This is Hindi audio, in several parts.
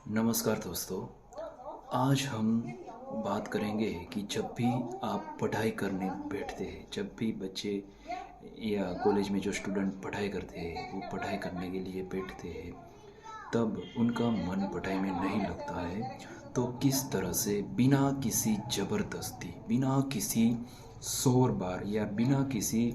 नमस्कार दोस्तों। आज हम बात करेंगे कि जब भी आप पढ़ाई करने बैठते हैं, जब भी बच्चे या कॉलेज में जो स्टूडेंट पढ़ाई करते हैं वो पढ़ाई करने के लिए बैठते हैं, तब उनका मन पढ़ाई में नहीं लगता है तो किस तरह से बिना किसी ज़बरदस्ती, बिना किसी शोर बार या बिना किसी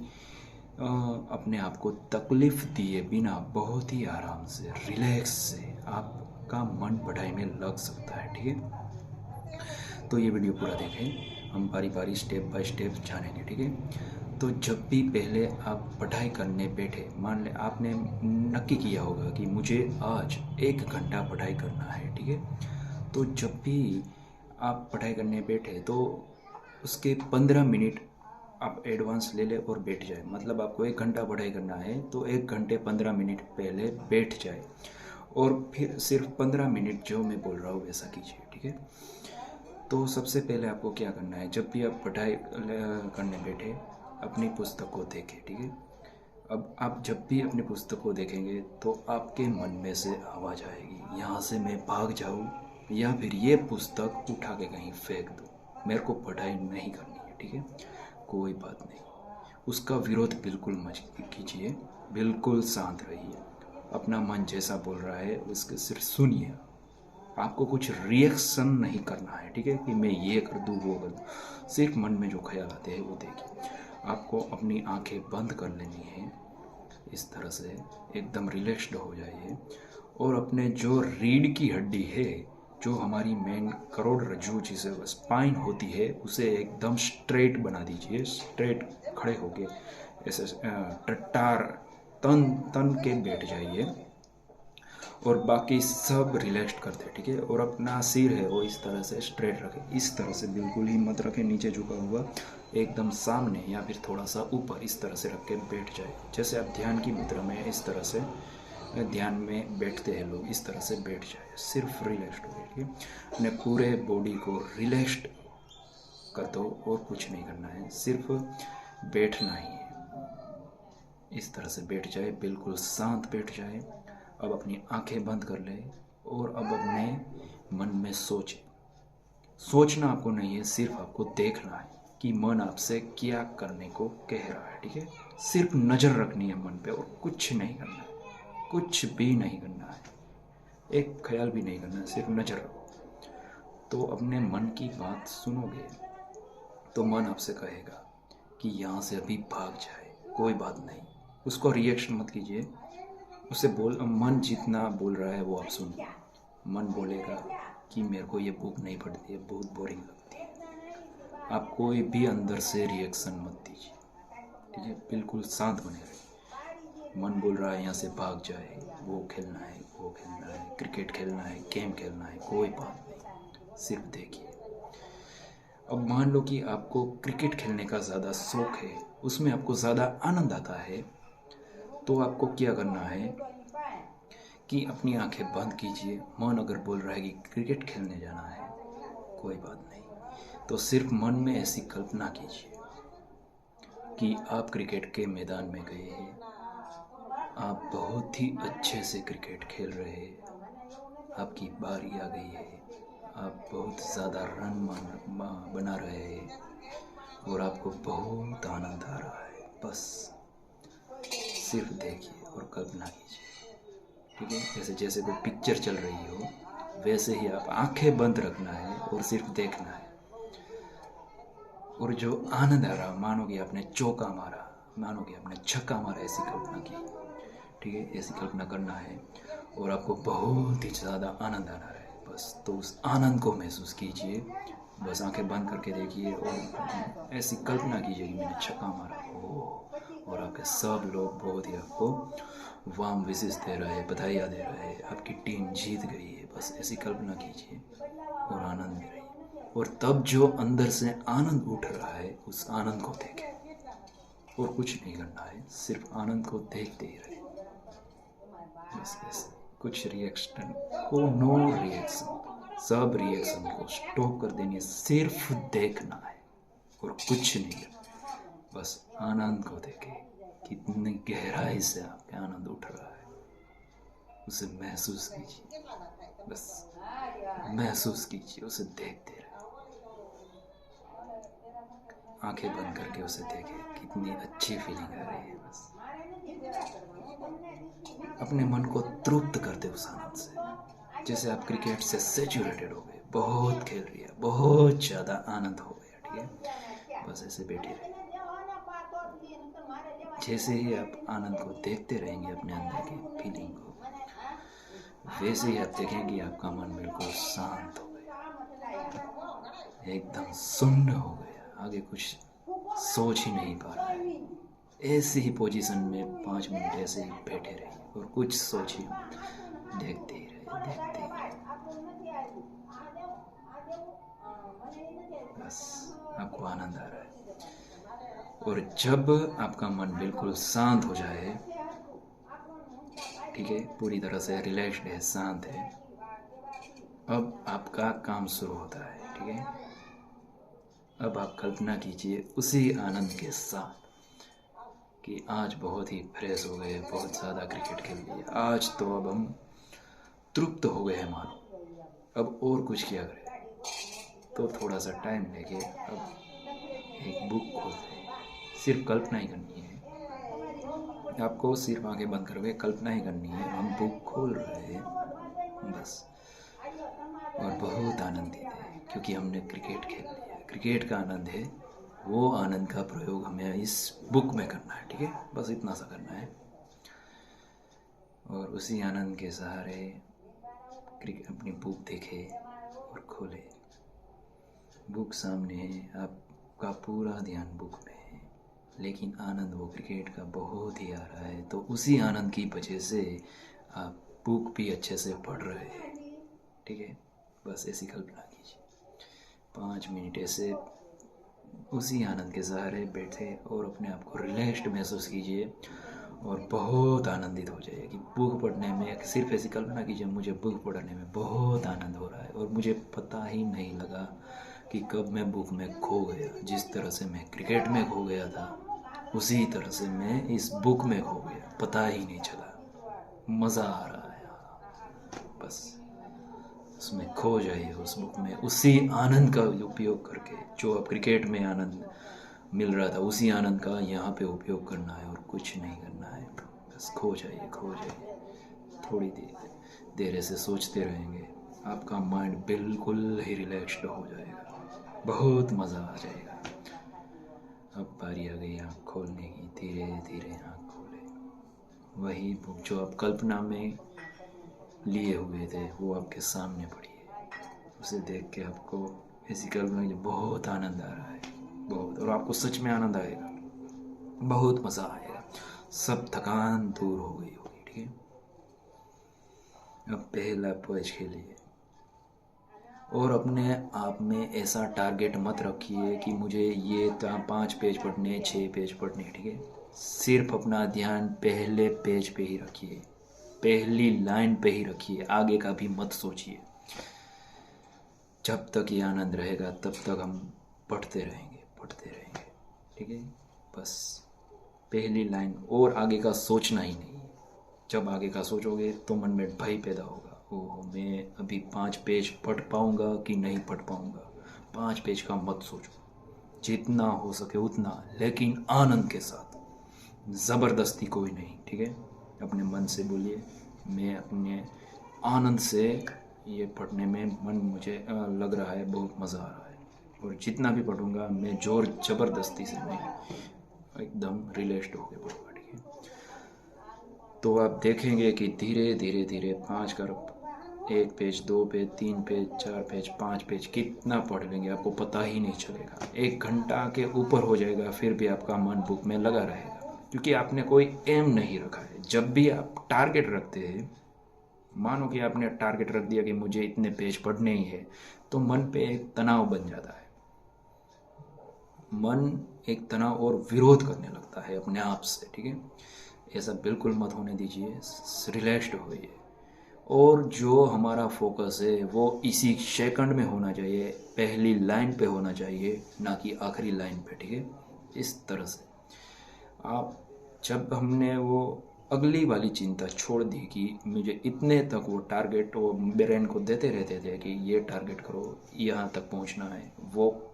अपने आप को तकलीफ़ दिए बिना बहुत ही आराम से, रिलैक्स से आपका मन पढ़ाई में लग सकता है। ठीक है, तो ये वीडियो पूरा देखें, हम बारी बारी स्टेप बाय स्टेप जानेंगे। ठीक है, तो जब भी पहले आप पढ़ाई करने बैठे, मान लें आपने नक्की किया होगा कि मुझे आज 1 घंटा पढ़ाई करना है। ठीक है, तो जब भी आप पढ़ाई करने बैठे तो उसके 15 मिनट आप एडवांस ले लें और बैठ जाए। मतलब आपको 1 घंटा पढ़ाई करना है तो 1 घंटे 15 मिनट पहले बैठ जाए और फिर सिर्फ 15 मिनट जो मैं बोल रहा हूँ वैसा कीजिए। ठीक है, तो सबसे पहले आपको क्या करना है, जब भी आप पढ़ाई करने बैठे अपनी पुस्तक को देखें। ठीक है, अब आप जब भी अपनी पुस्तक को देखेंगे तो आपके मन में से आवाज़ आएगी, यहाँ से मैं भाग जाऊँ या फिर ये पुस्तक उठा के कहीं फेंक दूँ, मेरे को पढ़ाई नहीं करनी है। ठीक है, कोई बात नहीं, उसका विरोध बिल्कुल मत कीजिए, बिल्कुल शांत रहिए, अपना मन जैसा बोल रहा है उसके सिर्फ सुनिए। आपको कुछ रिएक्शन नहीं करना है। ठीक है, कि मैं ये कर दूँ वो कर दूँ, सिर्फ मन में जो ख्याल आते हैं वो देखिए। आपको अपनी आंखें बंद कर लेनी है, इस तरह से एकदम रिलैक्स्ड हो जाइए और अपने जो रीढ़ की हड्डी है, जो हमारी मेन करोड़रज्जु जिसे स्पाइन होती है, उसे एकदम स्ट्रेट बना दीजिए। स्ट्रेट खड़े होके ऐसे टट्टार तन तन के बैठ जाइए और बाकी सब रिलैक्स कर दे। ठीक है, और अपना सिर है वो इस तरह से स्ट्रेट रखें, इस तरह से बिल्कुल ही मत रखें नीचे झुका हुआ, एकदम सामने या फिर थोड़ा सा ऊपर इस तरह से रख के बैठ जाए। जैसे आप ध्यान की मुद्रा में इस तरह से ध्यान में बैठते हैं लोग, इस तरह से बैठ जाए, सिर्फ रिलैक्स्ड हो। ठीक है, अपने पूरे बॉडी को रिलैक्स्ड कर दो और कुछ नहीं करना है, सिर्फ बैठना ही है। इस तरह से बैठ जाए, बिल्कुल शांत बैठ जाए। अब अपनी आंखें बंद कर ले और अब अपने मन में सोचे। सोचना आपको नहीं है, सिर्फ आपको देखना है कि मन आपसे क्या करने को कह रहा है। ठीक है, सिर्फ नज़र रखनी है मन पे और कुछ नहीं करना है, कुछ भी नहीं करना है, एक ख्याल भी नहीं करना है, सिर्फ नज़र रखो। तो अपने मन की बात सुनोगे तो मन आपसे कहेगा कि यहाँ से अभी भाग जाए, कोई बात नहीं, उसको रिएक्शन मत कीजिए, उसे मन जितना बोल रहा है वो आप सुनिए। मन बोलेगा कि मेरे को ये बुक नहीं पढ़ती है, बहुत बोरिंग लगती है। आप कोई भी अंदर से रिएक्शन मत दीजिए। ठीक है, बिल्कुल शांत बने रहिए। मन बोल रहा है यहाँ से भाग जाए, वो खेलना है, वो खेलना है, क्रिकेट खेलना है, गेम खेलना है, कोई बात नहीं, सिर्फ देखिए। अब मान लो कि आपको क्रिकेट खेलने का ज़्यादा शौक है, उसमें आपको ज़्यादा आनंद आता है, तो आपको क्या करना है कि अपनी आंखें बंद कीजिए। मन अगर बोल रहा है कि क्रिकेट खेलने जाना है, कोई बात नहीं, तो सिर्फ मन में ऐसी कल्पना कीजिए कि आप क्रिकेट के मैदान में गए हैं, आप बहुत ही अच्छे से क्रिकेट खेल रहे हैं, आपकी बारी आ गई है, आप बहुत ज़्यादा रन बना रहे हैं और आपको बहुत आनंद आ रहा है। बस सिर्फ देखिए और कल्पना कीजिए। ठीक है, जैसे जैसे कोई पिक्चर चल रही हो वैसे ही आप आंखें बंद रखना है और सिर्फ देखना है। और जो आनंद आ रहा, मानो कि आपने चौका मारा, मानो कि आपने छक्का मारा, ऐसी कल्पना की। ठीक है, ऐसी कल्पना करना है और आपको बहुत ही ज़्यादा आनंद आना है। बस तो उस आनंद को महसूस कीजिए, बस आंखें बंद करके देखिए और ऐसी कल्पना कीजिए कि मैंने छक्का मारा हो और आपके सब लोग बहुत ही आपको वार्म विशेस दे रहे हैं, बधाइयाँ दे रहे हैं, आपकी टीम जीत गई है। बस ऐसी कल्पना कीजिए और आनंद में रहिए। और तब जो अंदर से आनंद उठ रहा है उस आनंद को देखें और कुछ नहीं करना है, सिर्फ आनंद को देखते ही रहे। बस ऐसे कुछ रिएक्शन को, नो रिएक्शन, सब रिएक्शन को स्टॉप कर देनी है, सिर्फ देखना है और कुछ नहीं करना। बस आनंद को देखें, कितनी गहराई से आप पे आनंद उठ रहा है, उसे महसूस कीजिए। बस महसूस कीजिए, उसे देखते रहे, आंखें बंद करके उसे देखें, कितनी अच्छी फीलिंग आ रही है। बस अपने मन को तृप्त कर दे उस आनंद से, जैसे आप क्रिकेट से सैचुरेटेड हो गए, बहुत खेल रही है, बहुत ज़्यादा आनंद हो गया, ठीक है। बस ऐसे बैठे रहिए। जैसे ही आप आनंद को देखते रहेंगे, अपने अंदर की फीलिंग को, वैसे ही आप देखेंगे आपका मन बिल्कुल शांत हो गया, एकदम सुन्न हो गया, आगे कुछ सोच ही नहीं पा रहा है। ऐसी ही पोजीशन में 5 मिनट ऐसे ही बैठे रहिए और कुछ सोचिए, देखते ही रहिए, देखते ही रहिए। बस आपको आनंद आ रहा है। और जब आपका मन बिल्कुल शांत हो जाए, ठीक है, पूरी तरह से रिलैक्स्ड है, शांत है, अब आपका काम शुरू होता है, ठीक है। अब आप कल्पना कीजिए उसी आनंद के साथ कि आज बहुत ही फ्रेश हो गए, बहुत ज़्यादा क्रिकेट खेल लिए, आज तो अब हम तृप्त हो गए हैं मानो, अब और कुछ किया करें। तो थोड़ा सा टाइम लेके अब एक बुक खोलते हैं, सिर्फ कल्पना ही करनी है, आपको सिर्फ आंखें बंद करके कल्पना ही करनी है, हम बुक खोल रहे हैं बस, और बहुत आनंदित है क्योंकि हमने क्रिकेट खेल लिया। क्रिकेट का आनंद है, वो आनंद का प्रयोग हमें इस बुक में करना है, ठीक है, बस इतना सा करना है। और उसी आनंद के सहारे अपनी बुक देखे और खोले, बुक सामने है, आपका पूरा ध्यान बुक में है, लेकिन आनंद वो क्रिकेट का बहुत ही आ रहा है, तो उसी आनंद की वजह से आप बुक भी अच्छे से पढ़ रहे हैं, ठीक है। बस ऐसी कल्पना कीजिए, 5 मिनट ऐसे उसी आनंद के सहारे बैठे और अपने आप को रिलैक्स्ड महसूस कीजिए और बहुत आनंदित हो जाइए कि बुक पढ़ने में, सिर्फ ऐसी कल्पना कीजिए मुझे बुक पढ़ने में बहुत आनंद हो रहा है और मुझे पता ही नहीं लगा कि कब मैं बुक में खो गया। जिस तरह से मैं क्रिकेट में खो गया था, उसी तरह से मैं इस बुक में खो गया, पता ही नहीं चला, मज़ा आ रहा है। बस उसमें खो जाइए, उस बुक में, उसी आनंद का उपयोग करके, जो अब क्रिकेट में आनंद मिल रहा था उसी आनंद का यहाँ पे उपयोग करना है और कुछ नहीं करना है। बस खो जाइए, खो जाइए। थोड़ी देर ऐसे सोचते रहेंगे, आपका माइंड बिल्कुल ही रिलैक्स्ड हो जाएगा, बहुत मज़ा आ जाएगा। अब बारी आ गई आँख खोलने की, धीरे धीरे आँख खोले, वही बुक जो आप कल्पना में लिए हुए थे वो आपके सामने पड़ी है, उसे देख के आपको ऐसी कल्पना की बहुत आनंद आ रहा है, बहुत, और आपको सच में आनंद आएगा, बहुत मज़ा आएगा, सब थकान दूर हो गई होगी, ठीक है। अब पहला पेज खेलिए और अपने आप में ऐसा टारगेट मत रखिए कि मुझे ये 5 पेज पढ़ने, 6 पेज पढ़ने, ठीक है। सिर्फ अपना ध्यान पहले पेज पे ही रखिए, पहली लाइन पे ही रखिए, आगे का भी मत सोचिए। जब तक ये आनंद रहेगा तब तक हम पढ़ते रहेंगे, ठीक है। बस पहली लाइन, और आगे का सोचना ही नहीं। जब आगे का सोचोगे तो मन में भय पैदा होगा, ओह मैं अभी 5 पेज पढ़ पाऊँगा कि नहीं पढ़ पाऊँगा। 5 पेज का मत सोचो, जितना हो सके उतना, लेकिन आनंद के साथ, ज़बरदस्ती कोई नहीं, ठीक है। अपने मन से बोलिए, मैं अपने आनंद से ये पढ़ने में मन मुझे लग रहा है, बहुत मज़ा आ रहा है, और जितना भी पढ़ूंगा मैं ज़ोर ज़बरदस्ती से नहीं, एकदम रिलैक्स्ड होकर पढ़ूंगा, ठीक है। तो आप देखेंगे कि धीरे धीरे धीरे 5 कर 1 page, 2 page, 3 page, 4 page, 5 page, कितना पढ़ लेंगे आपको पता ही नहीं चलेगा। 1 घंटा के ऊपर हो जाएगा, फिर भी आपका मन बुक में लगा रहेगा, क्योंकि आपने कोई एम नहीं रखा है। जब भी आप टारगेट रखते हैं, मानो कि आपने टारगेट रख दिया कि मुझे इतने पेज पढ़ने ही है, तो मन पे एक तनाव बन जाता है, मन एक तनाव और विरोध करने लगता है अपने आप से, ठीक है। ऐसा बिल्कुल मत होने दीजिए, रिलैक्स्ड होइए, और जो हमारा फोकस है वो इसी सेकंड में होना चाहिए, पहली लाइन पे होना चाहिए, ना कि आखिरी लाइन पे, ठीक है। इस तरह से आप, जब हमने वो अगली वाली चिंता छोड़ दी कि मुझे इतने तक वो टारगेट वो ब्रेन को देते रहते थे कि ये टारगेट करो, यहाँ तक पहुँचना है, वो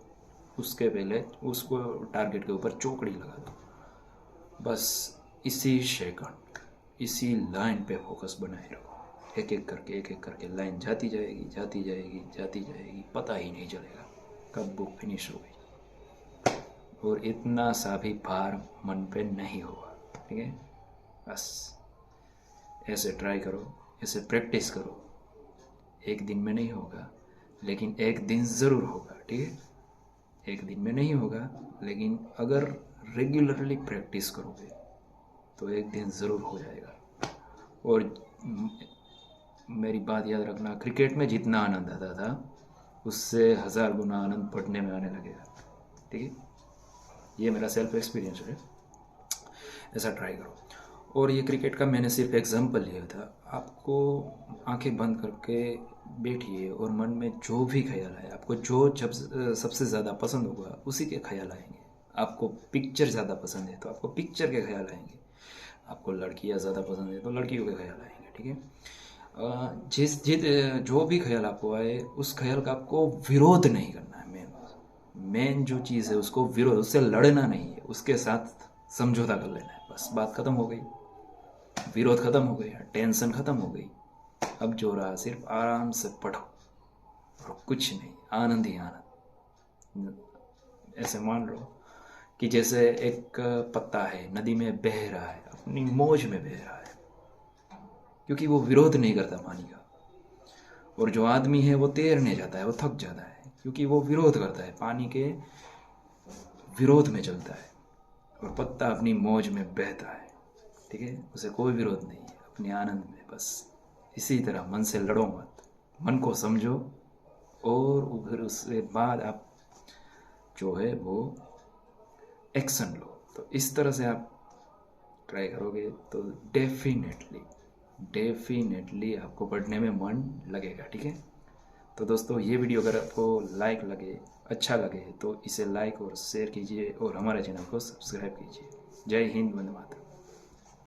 उसके पहले उसको टारगेट के ऊपर चौकड़ी लगा दो। बस इसी सेकंड इसी लाइन पे फोकस बनाए रहो, एक एक करके लाइन जाती जाएगी जाती जाएगी जाती जाएगी, पता ही नहीं चलेगा कब बुक फिनिश हो गई, और इतना सा भी भार मन पे नहीं होगा। ठीक है, बस ऐसे ट्राई करो, ऐसे प्रैक्टिस करो। एक दिन में नहीं होगा लेकिन एक दिन ज़रूर होगा। ठीक है, एक दिन में नहीं होगा लेकिन अगर रेगुलरली प्रैक्टिस करोगे तो एक दिन ज़रूर हो जाएगा। और मेरी बात याद रखना, क्रिकेट में जितना आनंद आता था उससे 1000 गुना आनंद पढ़ने में आने लगेगा। ठीक है, ये मेरा सेल्फ एक्सपीरियंस है, ऐसा ट्राई करो। और ये क्रिकेट का मैंने सिर्फ एग्जांपल लिया था। आपको आंखें बंद करके बैठिए और मन में जो भी ख्याल आए, आपको जो जब सबसे ज़्यादा पसंद होगा उसी के ख्याल आएंगे। आपको पिक्चर ज़्यादा पसंद है तो आपको पिक्चर के ख्याल आएंगे, आपको लड़कियाँ ज़्यादा पसंद है तो लड़कियों के ख्याल आएंगे। ठीक है, जो भी ख्याल आपको आए उस ख्याल का आपको विरोध नहीं करना है। मेन जो चीज़ है उसको विरोध, उससे लड़ना नहीं है, उसके साथ समझौता कर लेना है। बस बात खत्म हो गई, विरोध खत्म हो गया, टेंशन खत्म हो गई। अब जो रहा सिर्फ आराम से पढ़ो और कुछ नहीं, आनंद ही आनंद। ऐसे मान लो कि जैसे एक पत्ता है नदी में बह रहा है, अपनी मौज में बह रहा है क्योंकि वो विरोध नहीं करता पानी का। और जो आदमी है वो तैरने जाता है, वो थक जाता है क्योंकि वो विरोध करता है, पानी के विरोध में चलता है। और पत्ता अपनी मौज में बहता है। ठीक है, उसे कोई विरोध नहीं है, अपने आनंद में। बस इसी तरह मन से लड़ो मत, मन को समझो और फिर उसके बाद आप जो है वो एक्शन लो। तो इस तरह से आप ट्राई करोगे तो डेफिनेटली आपको पढ़ने में मन लगेगा। ठीक है, तो दोस्तों ये वीडियो अगर आपको लाइक लगे, अच्छा लगे तो इसे लाइक और शेयर कीजिए और हमारे चैनल को सब्सक्राइब कीजिए। जय हिंद, वंदे मातरम।